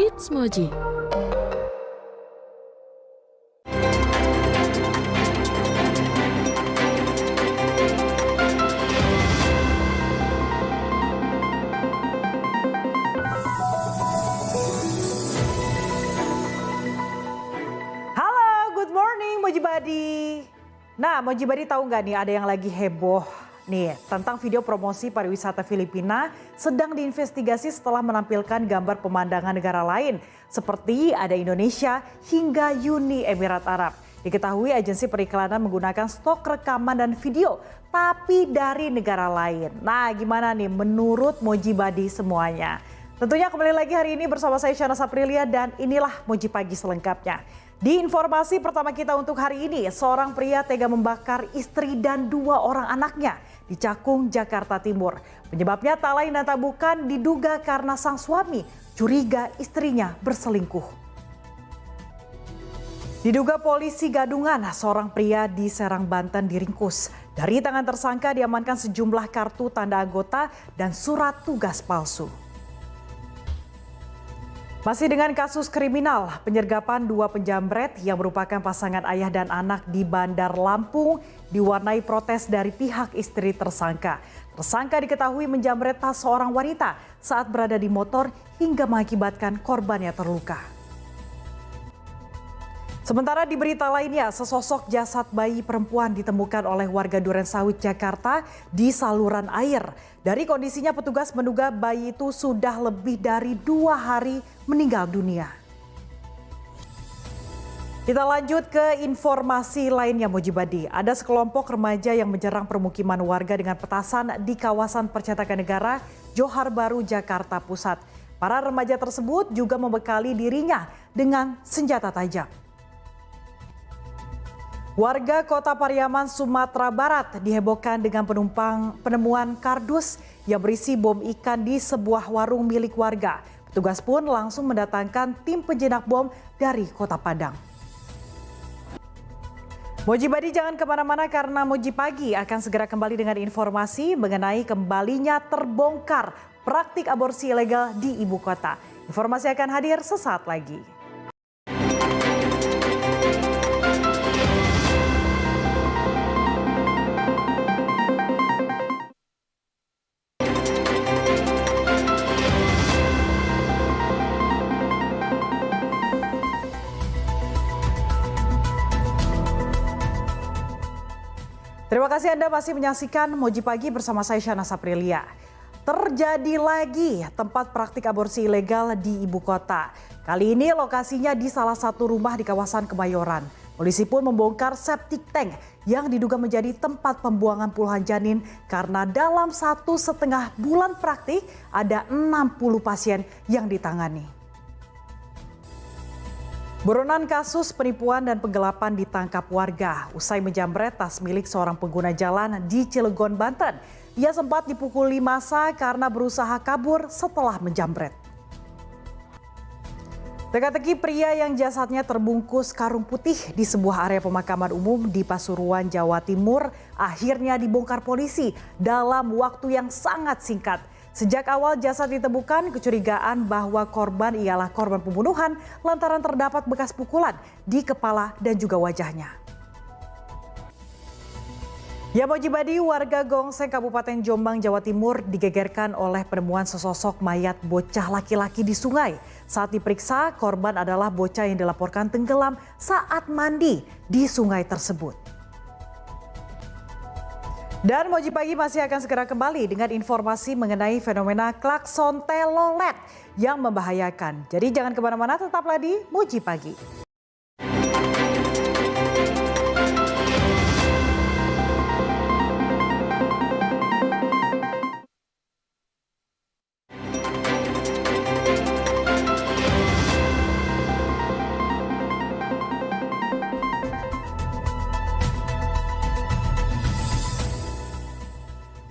It's Moji. Halo, good morning Moji Buddy. Nah, Moji Buddy tahu nggak nih ada yang lagi heboh nih tentang video promosi pariwisata Filipina sedang diinvestigasi setelah menampilkan gambar pemandangan negara lain seperti ada Indonesia hingga Uni Emirat Arab. Diketahui agensi periklanan menggunakan stok rekaman dan video tapi dari negara lain. Nah, gimana nih menurut Moji Buddy semuanya? Tentunya kembali lagi hari ini bersama saya Syahnas Aprilia dan inilah Moji Pagi selengkapnya. Di informasi pertama kita untuk hari ini, seorang pria tega membakar istri dan 2 orang anaknya di Cakung, Jakarta Timur. Penyebabnya tak lain dan tak bukan diduga karena sang suami curiga istrinya berselingkuh. Diduga polisi gadungan, seorang pria di Serang, Banten diringkus. Dari tangan tersangka diamankan sejumlah kartu tanda anggota dan surat tugas palsu. Masih dengan kasus kriminal, penyergapan 2 penjamret yang merupakan pasangan ayah dan anak di Bandar Lampung diwarnai protes dari pihak istri tersangka. Tersangka diketahui menjamret tas seorang wanita saat berada di motor hingga mengakibatkan korbannya terluka. Sementara di berita lainnya, sesosok jasad bayi perempuan ditemukan oleh warga Durensawit, Jakarta di saluran air. Dari kondisinya petugas menduga bayi itu sudah lebih dari 2 hari meninggal dunia. Kita lanjut ke informasi lainnya Moji Buddy. Ada sekelompok remaja yang menyerang permukiman warga dengan petasan di kawasan Percetakan Negara, Johar Baru, Jakarta Pusat. Para remaja tersebut juga membekali dirinya dengan senjata tajam. Warga Kota Pariaman, Sumatera Barat dihebohkan dengan penemuan kardus yang berisi bom ikan di sebuah warung milik warga. Petugas pun langsung mendatangkan tim penjinak bom dari Kota Padang. Moji Buddy jangan kemana-mana karena Moji Pagi akan segera kembali dengan informasi mengenai kembalinya terbongkar praktik aborsi ilegal di ibu kota. Informasi akan hadir sesaat lagi. Terima kasih Anda masih menyaksikan Moji Pagi bersama saya Syahnas Aprilia. Terjadi lagi tempat praktik aborsi ilegal di ibu kota. Kali ini lokasinya di salah satu rumah di kawasan Kemayoran. Polisi pun membongkar septic tank yang diduga menjadi tempat pembuangan puluhan janin karena dalam 1,5 bulan praktik ada 60 pasien yang ditangani. Buronan kasus penipuan dan penggelapan ditangkap warga usai menjamret tas milik seorang pengguna jalan di Cilegon, Banten. Ia sempat dipukuli massa karena berusaha kabur setelah menjamret. Teka-teki pria yang jasadnya terbungkus karung putih di sebuah area pemakaman umum di Pasuruan, Jawa Timur akhirnya dibongkar polisi dalam waktu yang sangat singkat. Sejak awal jasad ditemukan, kecurigaan bahwa korban ialah korban pembunuhan lantaran terdapat bekas pukulan di kepala dan juga wajahnya. Ya Moji Buddy, warga Gongseng Kabupaten Jombang, Jawa Timur digegerkan oleh penemuan sesosok mayat bocah laki-laki di sungai. Saat diperiksa, korban adalah bocah yang dilaporkan tenggelam saat mandi di sungai tersebut. Dan Moji Pagi masih akan segera kembali dengan informasi mengenai fenomena klakson telolet yang membahayakan. Jadi jangan kemana-mana, tetaplah di Moji Pagi.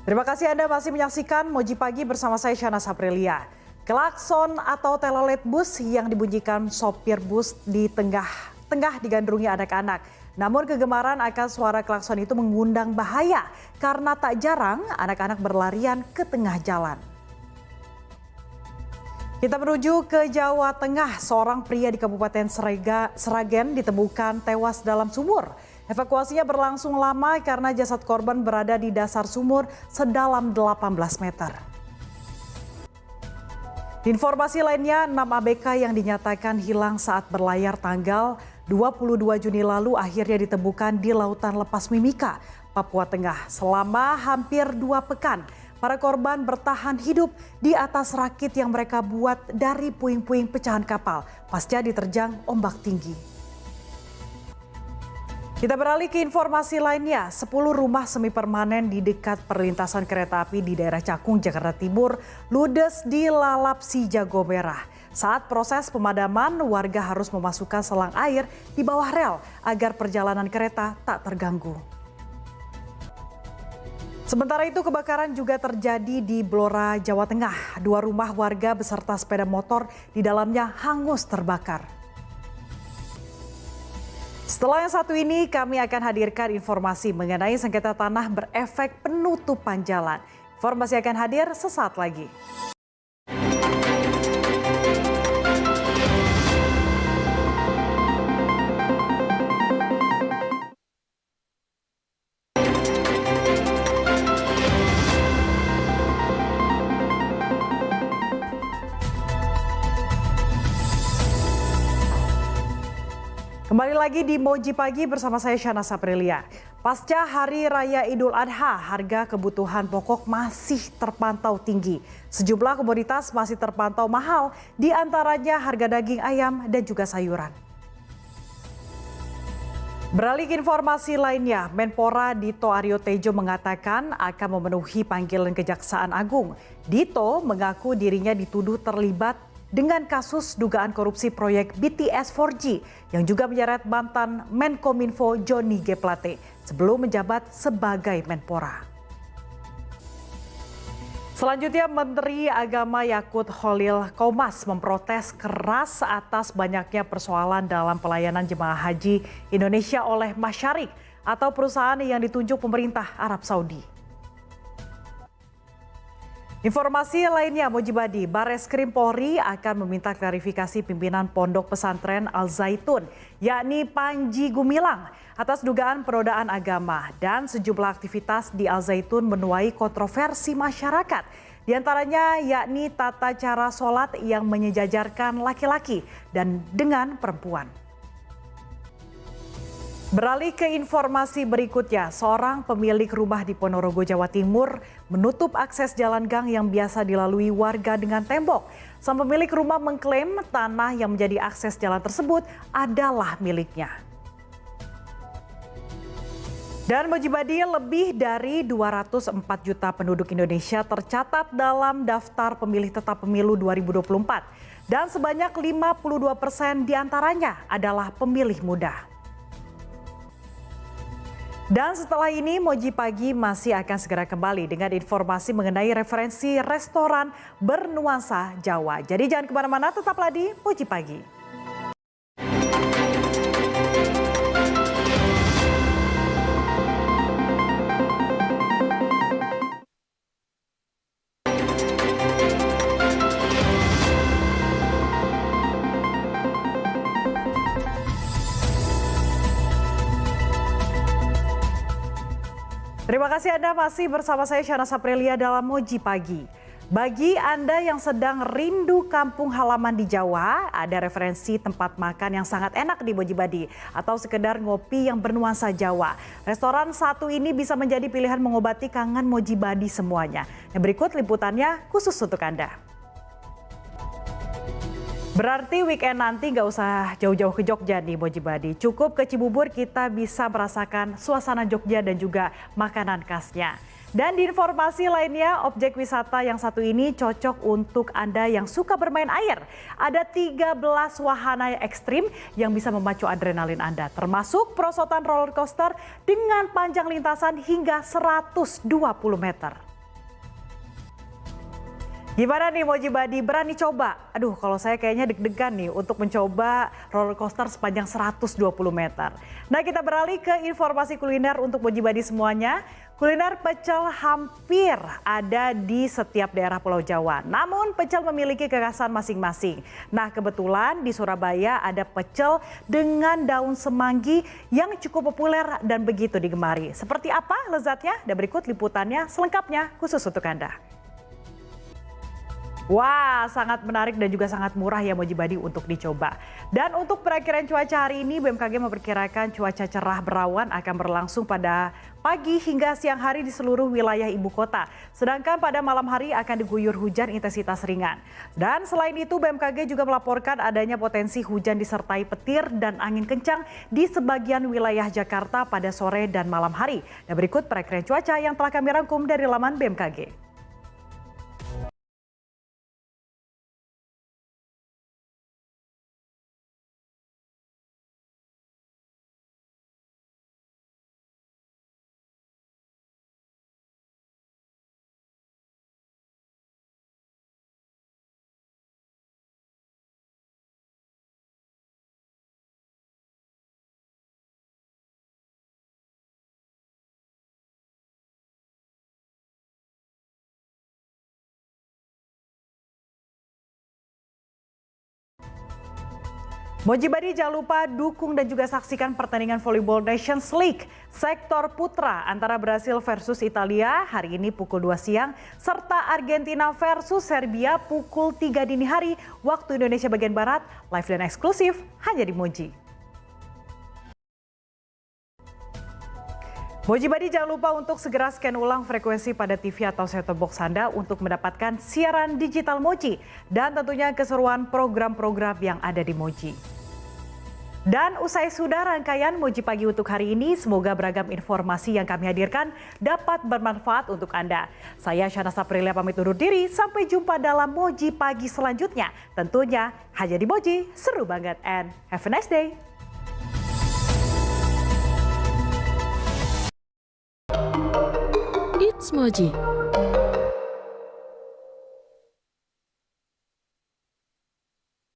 Terima kasih Anda masih menyaksikan Moji Pagi bersama saya Syahnas Aprilia. Klakson atau telolet bus yang dibunyikan sopir bus di tengah digandrungi anak-anak. Namun kegemaran akan suara klakson itu mengundang bahaya karena tak jarang anak-anak berlarian ke tengah jalan. Kita menuju ke Jawa Tengah. Seorang pria di Kabupaten Sragen ditemukan tewas dalam sumur. Evakuasinya berlangsung lama karena jasad korban berada di dasar sumur sedalam 18 meter. Di informasi lainnya, 6 ABK yang dinyatakan hilang saat berlayar tanggal 22 Juni lalu akhirnya ditemukan di Lautan Lepas Mimika, Papua Tengah selama hampir 2 pekan. Para korban bertahan hidup di atas rakit yang mereka buat dari puing-puing pecahan kapal pasca diterjang ombak tinggi. Kita beralih ke informasi lainnya. 10 rumah semi permanen di dekat perlintasan kereta api di daerah Cakung, Jakarta Timur ludes di lalap si Jago Merah. Saat proses pemadaman, warga harus memasukkan selang air di bawah rel agar perjalanan kereta tak terganggu. Sementara itu kebakaran juga terjadi di Blora, Jawa Tengah. 2 rumah warga beserta sepeda motor di dalamnya hangus terbakar. Setelah yang satu ini kami akan hadirkan informasi mengenai sengketa tanah berefek penutupan jalan. Informasi akan hadir sesaat lagi. Kembali lagi di Moji Pagi bersama saya Shana Saprilia. Pasca Hari Raya Idul Adha, harga kebutuhan pokok masih terpantau tinggi. Sejumlah komoditas masih terpantau mahal, di antaranya harga daging ayam dan juga sayuran. Beralih ke informasi lainnya, Menpora Dito Aryo Tejo mengatakan akan memenuhi panggilan Kejaksaan Agung. Dito mengaku dirinya dituduh terlibat dengan kasus dugaan korupsi proyek BTS 4G yang juga menyeret mantan Menkominfo Johnny G. Plate sebelum menjabat sebagai Menpora. Selanjutnya, Menteri Agama Yakut Khalil Qomas memprotes keras atas banyaknya persoalan dalam pelayanan jemaah haji Indonesia oleh Masyarik atau perusahaan yang ditunjuk pemerintah Arab Saudi. Informasi lainnya, Mojibadi, Bareskrim Polri akan meminta klarifikasi pimpinan Pondok Pesantren Al Zaitun, yakni Panji Gumilang, atas dugaan penodaan agama dan sejumlah aktivitas di Al Zaitun menuai kontroversi masyarakat. Di antaranya yakni tata cara sholat yang menyejajarkan laki-laki dan dengan perempuan. Beralih ke informasi berikutnya, seorang pemilik rumah di Ponorogo, Jawa Timur menutup akses jalan gang yang biasa dilalui warga dengan tembok. Sang pemilik rumah mengklaim tanah yang menjadi akses jalan tersebut adalah miliknya. Dan Mojibadi, lebih dari 204 juta penduduk Indonesia tercatat dalam daftar pemilih tetap pemilu 2024. Dan sebanyak 52% diantaranya adalah pemilih muda. Dan setelah ini Moji Pagi masih akan segera kembali dengan informasi mengenai referensi restoran bernuansa Jawa. Jadi jangan kemana-mana, tetaplah di Moji Pagi. Terima kasih Anda masih bersama saya Shana Saprilia dalam Moji Pagi. Bagi Anda yang sedang rindu kampung halaman di Jawa, ada referensi tempat makan yang sangat enak di Mojibadi atau sekedar ngopi yang bernuansa Jawa. Restoran satu ini bisa menjadi pilihan mengobati kangen Mojibadi semuanya. Yang berikut liputannya khusus untuk Anda. Berarti weekend nanti nggak usah jauh-jauh ke Jogja nih Mojibadi. Cukup ke Cibubur kita bisa merasakan suasana Jogja dan juga makanan khasnya. Dan di informasi lainnya, objek wisata yang satu ini cocok untuk Anda yang suka bermain air. Ada 13 wahana ekstrim yang bisa memacu adrenalin Anda. Termasuk perosotan roller coaster dengan panjang lintasan hingga 120 meter. Gimana nih Moji Badi, berani coba? Aduh, kalau saya kayaknya deg-degan nih untuk mencoba roller coaster sepanjang 120 meter. Nah, kita beralih ke informasi kuliner untuk Moji Badi semuanya. Kuliner pecel hampir ada di setiap daerah Pulau Jawa. Namun pecel memiliki kekhasan masing-masing. Nah, kebetulan di Surabaya ada pecel dengan daun semanggi yang cukup populer dan begitu digemari. Seperti apa lezatnya? Dan berikut liputannya selengkapnya khusus untuk Anda. Wah, sangat menarik dan juga sangat murah ya Moji Badi untuk dicoba. Dan untuk perakiraan cuaca hari ini, BMKG memperkirakan cuaca cerah berawan akan berlangsung pada pagi hingga siang hari di seluruh wilayah ibu kota. Sedangkan pada malam hari akan diguyur hujan intensitas ringan. Dan selain itu, BMKG juga melaporkan adanya potensi hujan disertai petir dan angin kencang di sebagian wilayah Jakarta pada sore dan malam hari. Dan berikut perakiraan cuaca yang telah kami rangkum dari laman BMKG. Moji Badi jangan lupa dukung dan juga saksikan pertandingan Volleyball Nations League sektor putra antara Brasil versus Italia hari ini pukul 2 siang serta Argentina versus Serbia pukul 3 dini hari waktu Indonesia bagian Barat, live dan eksklusif hanya di Moji. Moji Badi jangan lupa untuk segera scan ulang frekuensi pada TV atau set-top box Anda untuk mendapatkan siaran digital Moji dan tentunya keseruan program-program yang ada di Moji. Dan usai sudah rangkaian Moji Pagi untuk hari ini, semoga beragam informasi yang kami hadirkan dapat bermanfaat untuk Anda. Saya Syahnas Aprilia pamit undur diri, sampai jumpa dalam Moji Pagi selanjutnya. Tentunya hanya di Moji, seru banget and have a nice day. It's Moji.